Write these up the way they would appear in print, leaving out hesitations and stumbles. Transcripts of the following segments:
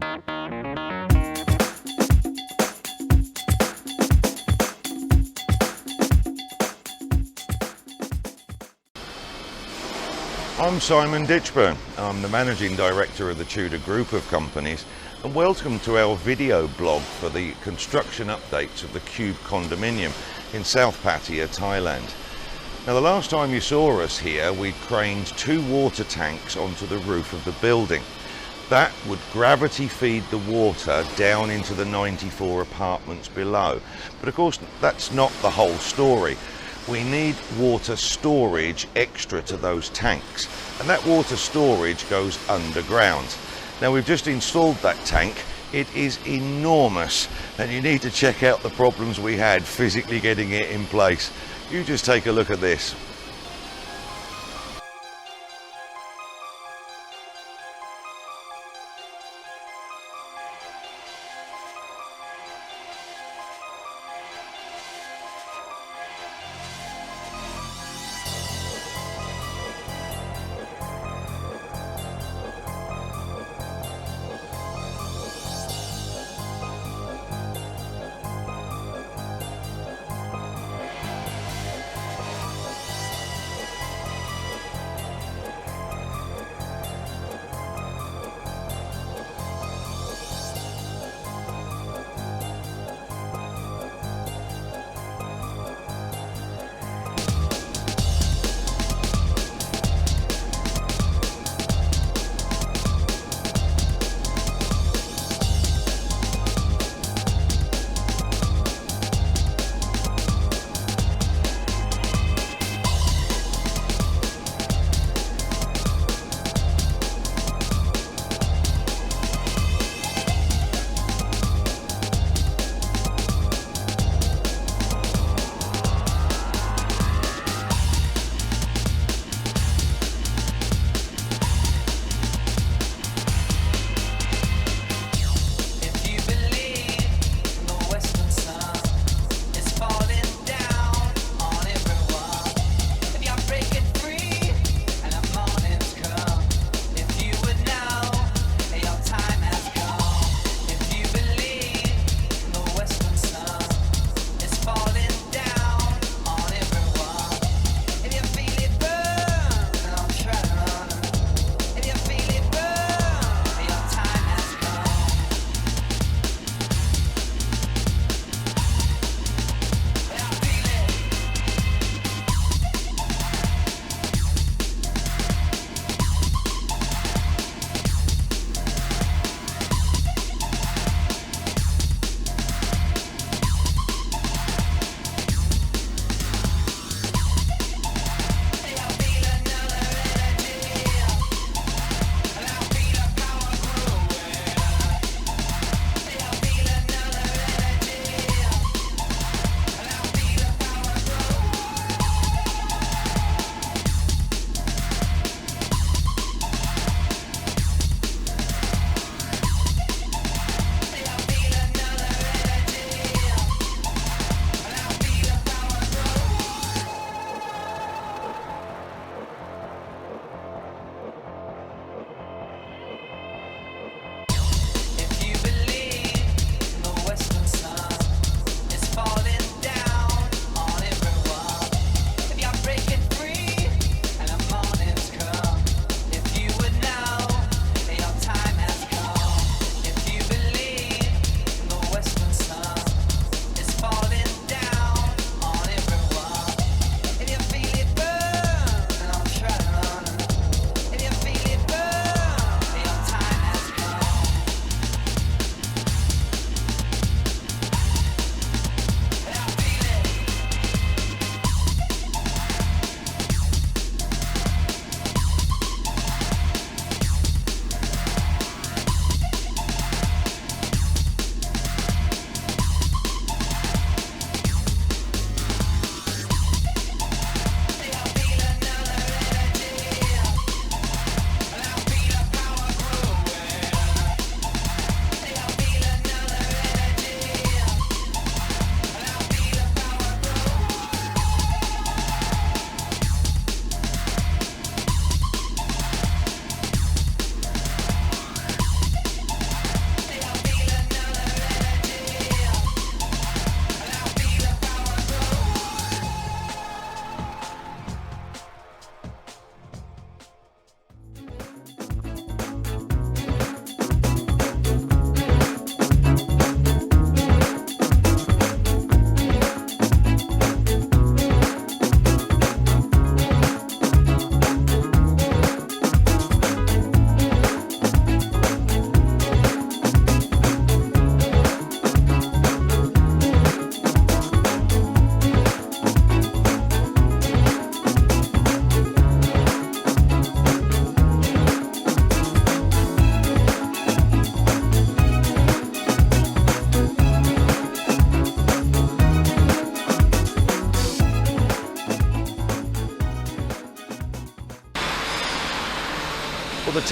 I'm Simon Ditchburn. I'm the Managing Director of the Tudor Group of Companies, and welcome to our video blog for the construction updates of the Cube condominium in South Pattaya, Thailand. Now, the last time you saw us here, we'd craned 2 water tanks onto the roof of the building. That would gravity feed the water down into the 94 apartments below. But of course, that's not the whole story. We need water storage extra to those tanks, and that water storage goes underground. Now, we've just installed that tank. It is enormous, and you need to check out the problems we had physically getting it in place. You just take a look at this.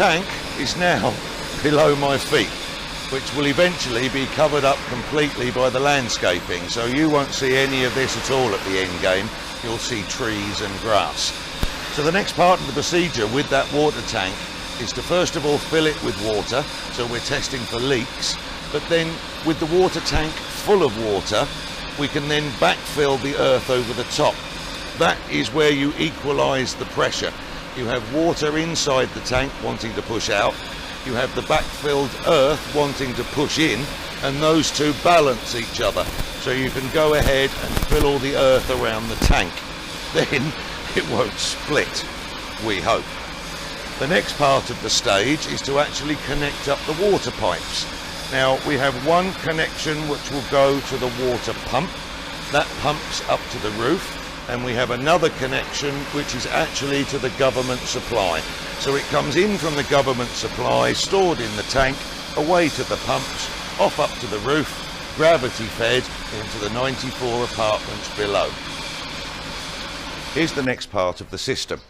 tank is now below my feet, which will eventually be covered up completely by the landscaping, so you won't see any of this at all at the end game. You'll see trees and grass. So the next part of the procedure with that water tank is to first of all fill it with water, so we're testing for leaks, but then with the water tank full of water, we can then backfill the earth over the top. That is where you equalise the pressure. You have water inside the tank wanting to push out, you have the backfilled earth wanting to push in, and those two balance each other. So you can go ahead and fill all the earth around the tank. Then it won't split, we hope. The next part of the stage is to actually connect up the water pipes. Now we have one connection which will go to the water pump. That pumps up to the roof. And we have another connection which is actually to the government supply. So it comes in from the government supply, stored in the tank, away to the pumps, off up to the roof, gravity fed into the 94 apartments below. Here's the next part of the system.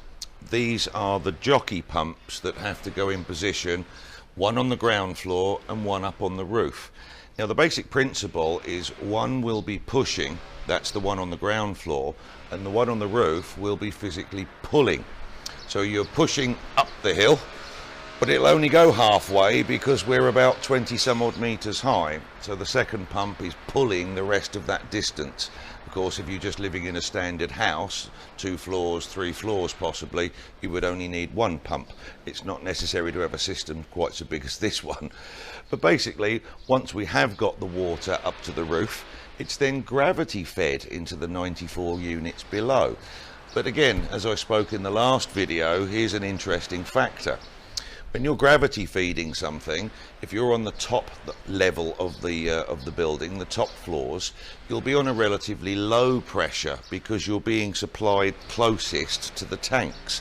These are the jockey pumps that have to go in position, one on the ground floor and one up on the roof. Now the basic principle is one will be pushing, that's the one on the ground floor, and the one on the roof will be physically pulling. So you're pushing up the hill, but it'll only go halfway because we're about 20 some odd meters high. So the second pump is pulling the rest of that distance. Of course, if you're just living in a standard house, 2 floors, 3 floors possibly, you would only need one pump. It's not necessary to have a system quite so big as this one. But basically, once we have got the water up to the roof, it's then gravity fed into the 94 units below. But again, as I spoke in the last video, here's an interesting factor. When you're gravity feeding something, if you're on the top level of the building, the top floors, you'll be on a relatively low pressure because you're being supplied closest to the tanks.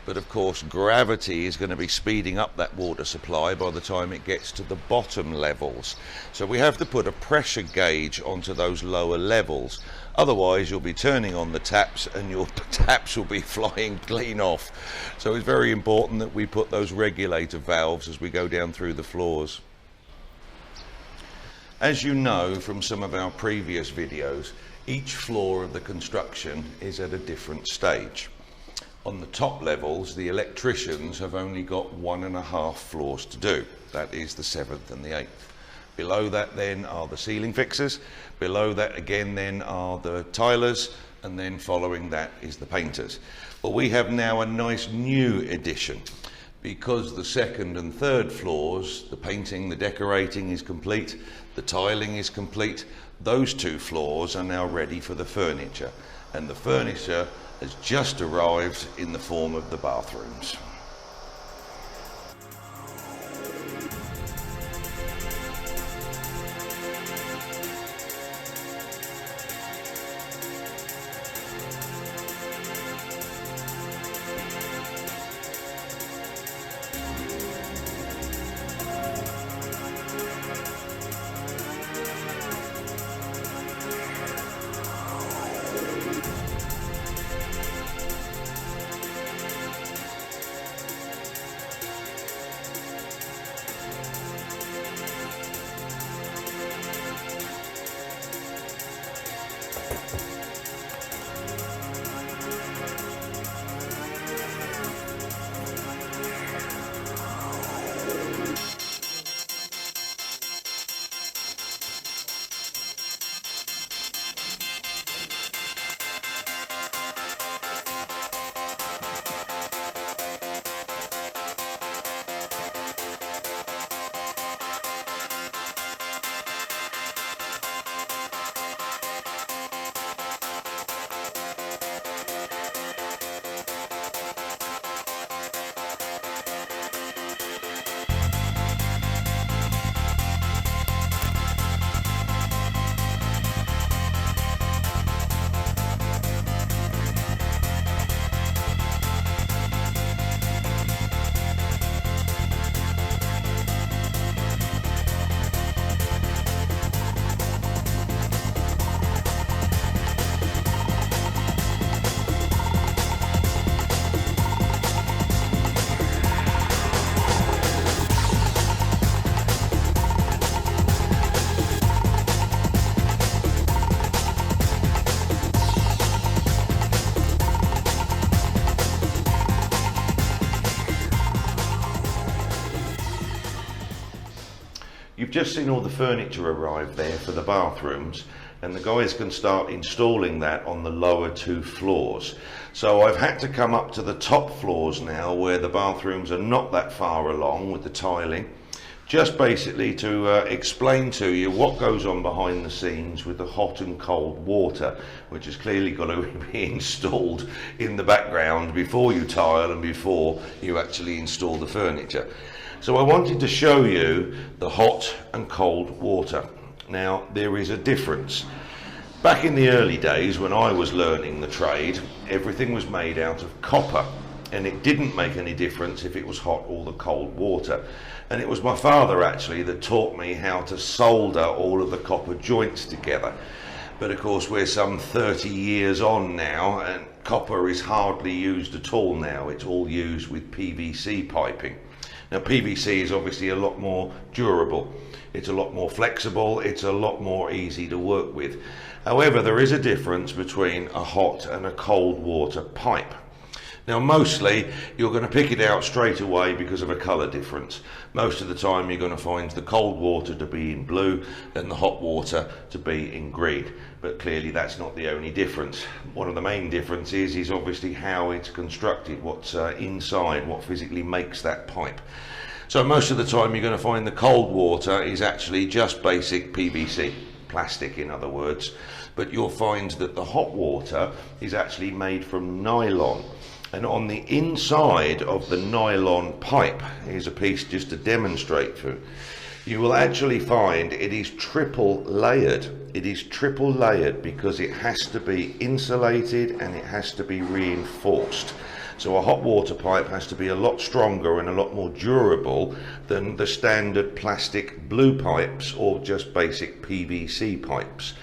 But of course, gravity is going to be speeding up that water supply by the time it gets to the bottom levels. So we have to put a pressure gauge onto those lower levels. Otherwise, you'll be turning on the taps and your taps will be flying clean off. So it's very important that we put those regulator valves as we go down through the floors. As you know from some of our previous videos, each floor of the construction is at a different stage. On the top levels, the electricians have only got 1.5 floors to do. That is the 7th and the 8th. Below that then are the ceiling fixers. Below that again then are the tilers, and then following that is the painters. But we have now a nice new addition. Because the 2nd and 3rd floors, the painting, the decorating is complete, the tiling is complete, those 2 floors are now ready for the furniture. And the furniture has just arrived in the form of the bathrooms. You've just seen all the furniture arrive there for the bathrooms, and the guys can start installing that on the lower 2 floors. So I've had to come up to the top floors now where the bathrooms are not that far along with the tiling, just basically to explain to you what goes on behind the scenes with the hot and cold water, which has clearly got to be installed in the background before you tile and before you actually install the furniture. So I wanted to show you the hot and cold water. Now, there is a difference. Back in the early days when I was learning the trade, everything was made out of copper, and it didn't make any difference if it was hot or the cold water. And it was my father actually that taught me how to solder all of the copper joints together. But of course we're some 30 years on now, and copper is hardly used at all now. It's all used with PVC piping. Now PVC is obviously a lot more durable, it's a lot more flexible, it's a lot more easy to work with. However, there is a difference between a hot and a cold water pipe. Now mostly you're going to pick it out straight away because of a colour difference. Most of the time you're going to find the cold water to be in blue and the hot water to be in green. But clearly that's not the only difference. One of the main differences is obviously how it's constructed, what's inside, what physically makes that pipe. So most of the time you're going to find the cold water is actually just basic PVC, plastic in other words. But you'll find that the hot water is actually made from nylon. And on the inside of the nylon pipe, here's a piece just to demonstrate for you, will actually find it is triple layered. It is triple layered because it has to be insulated and it has to be reinforced. So a hot water pipe has to be a lot stronger and a lot more durable than the standard plastic blue pipes or just basic PVC pipes.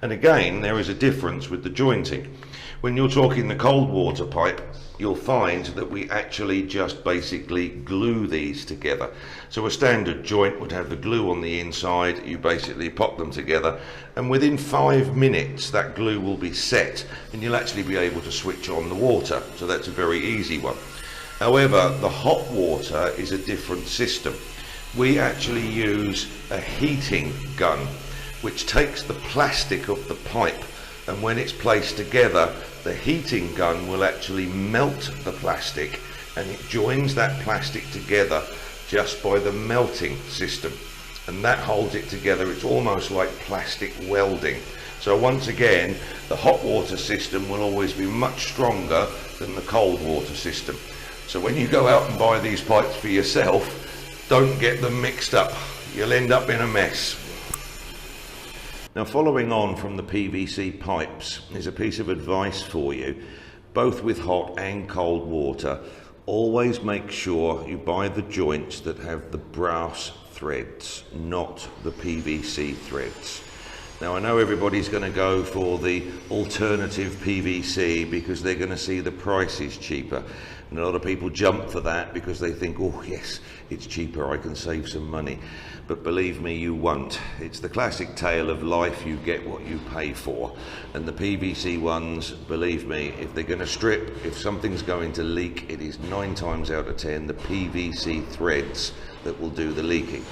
And again, there is a difference with the jointing. When you're talking the cold water pipe, you'll find that we actually just basically glue these together. So a standard joint would have the glue on the inside, you basically pop them together, and within 5 minutes that glue will be set and you'll actually be able to switch on the water. So that's a very easy one. However, the hot water is a different system. We actually use a heating gun which takes the plastic of the pipe, and when it's placed together, the heating gun will actually melt the plastic, and it joins that plastic together just by the melting system, and that holds it together. It's almost like plastic welding. So once again, the hot water system will always be much stronger than the cold water system. So when you go out and buy these pipes for yourself, don't get them mixed up. You'll end up in a mess. Now, following on from the PVC pipes is a piece of advice for you, both with hot and cold water. Always make sure you buy the joints that have the brass threads, not the PVC threads. Now, I know everybody's going to go for the alternative PVC because they're going to see the price is cheaper. And a lot of people jump for that because they think, oh yes, it's cheaper, I can save some money. But believe me, you won't. It's the classic tale of life, you get what you pay for. And the PVC ones, believe me, if they're going to strip, if something's going to leak, it is 9 times out of 10 the PVC threads that will do the leaking.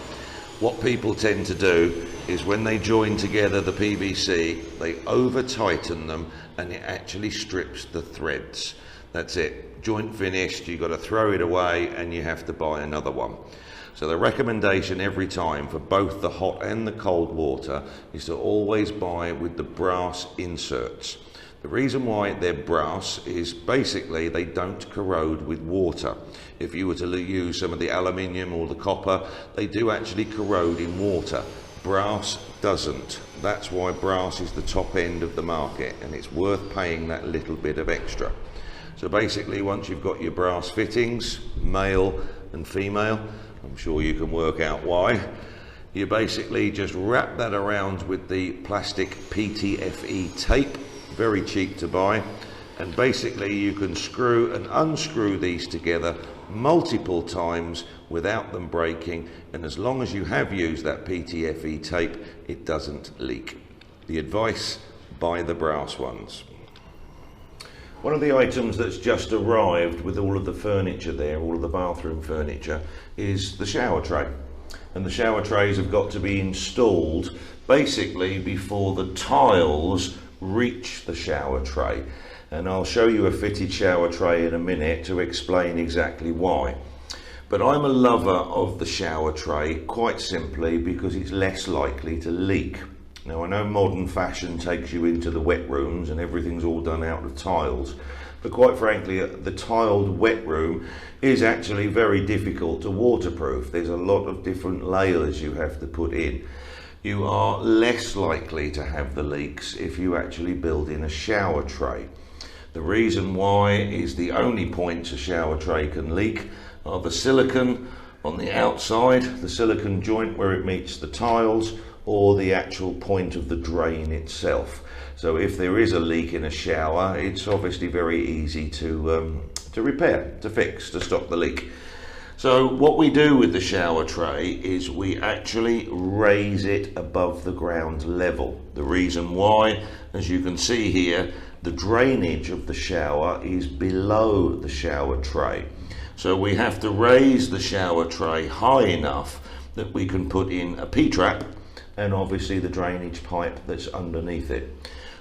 What people tend to do is when they join together the PVC, they over tighten them and it actually strips the threads. That's it. Joint finished, you've got to throw it away and you have to buy another one. So the recommendation every time for both the hot and the cold water is to always buy with the brass inserts. The reason why they're brass is basically they don't corrode with water. If you were to use some of the aluminium or the copper, they do actually corrode in water. Brass doesn't. That's why brass is the top end of the market, and it's worth paying that little bit of extra. So basically, once you've got your brass fittings, male and female, I'm sure you can work out why, you basically just wrap that around with the plastic PTFE tape, very cheap to buy, and basically you can screw and unscrew these together multiple times without them breaking, and as long as you have used that PTFE tape, it doesn't leak. The advice, buy the brass ones. One of the items that's just arrived with all of the furniture there, all of the bathroom furniture, is the shower tray. and the shower trays have got to be installed basically before the tiles reach the shower tray. And I'll show you a fitted shower tray in a minute to explain exactly why. But I'm a lover of the shower tray quite simply because it's less likely to leak. Now, I know modern fashion takes you into the wet rooms and everything's all done out of tiles, but quite frankly the tiled wet room is actually very difficult to waterproof. There's a lot of different layers you have to put in. You are less likely to have the leaks if you actually build in a shower tray. The reason why is the only points a shower tray can leak are the silicone on the outside, the silicone joint where it meets the tiles, or the actual point of the drain itself. So if there is a leak in a shower, it's obviously very easy to repair, to fix, to stop the leak. So what we do with the shower tray is we actually raise it above the ground level. The reason why, as you can see here, the drainage of the shower is below the shower tray. So we have to raise the shower tray high enough that we can put in a P-trap and obviously the drainage pipe that's underneath it.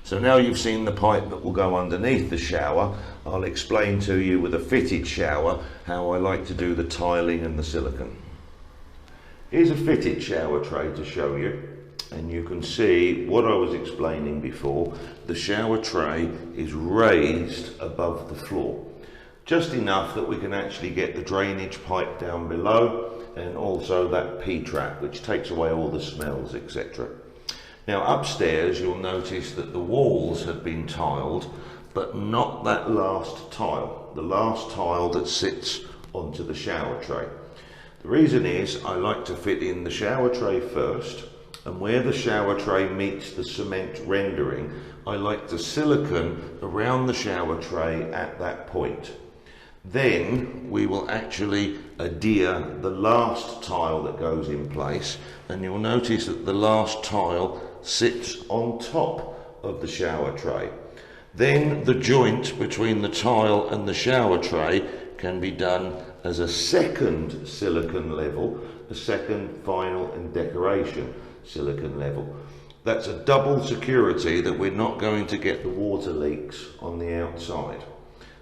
So now you've seen the pipe that will go underneath the shower, I'll explain to you with a fitted shower how I like to do the tiling and the silicone. Here's a fitted shower tray to show you, and you can see what I was explaining before. The shower tray is raised above the floor, just enough that we can actually get the drainage pipe down below and also that P-trap which takes away all the smells, etc. Now upstairs you'll notice that the walls have been tiled, but not that last tile, the last tile that sits onto the shower tray. The reason is I like to fit in the shower tray first, and where the shower tray meets the cement rendering, I like to silicone around the shower tray at that point. Then we will actually adhere the last tile that goes in place, and you'll notice that the last tile sits on top of the shower tray. Then the joint between the tile and the shower tray can be done as a second silicone level, a second final and decoration silicone level. That's a double security that we're not going to get the water leaks on the outside.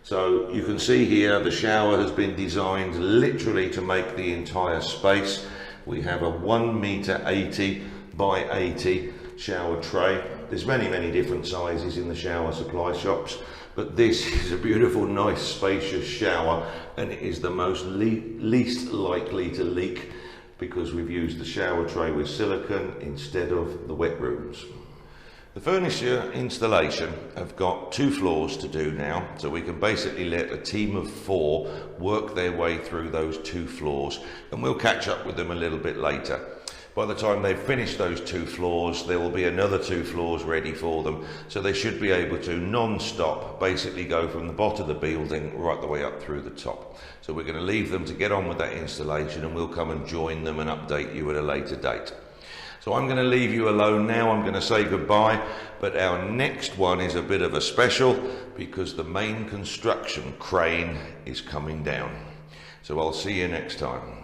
So you can see here the shower has been designed literally to make the entire space. We have a 1 meter 80 by 80 shower tray. There's many different sizes in the shower supply shops, but this is a beautiful, nice, spacious shower, and it is the most least likely to leak because we've used the shower tray with silicone instead of the wet rooms. The furniture installation have got 2 floors to do now, so we can basically let a team of 4 work their way through those 2 floors, and we'll catch up with them a little bit later. By the time they've finished those 2 floors, there will be another 2 floors ready for them, so they should be able to non-stop basically go from the bottom of the building right the way up through the top. So we're going to leave them to get on with that installation, and we'll come and join them and update you at a later date. So I'm going to leave you alone now. I'm going to say goodbye, but our next one is a bit of a special because the main construction crane is coming down. So I'll see you next time.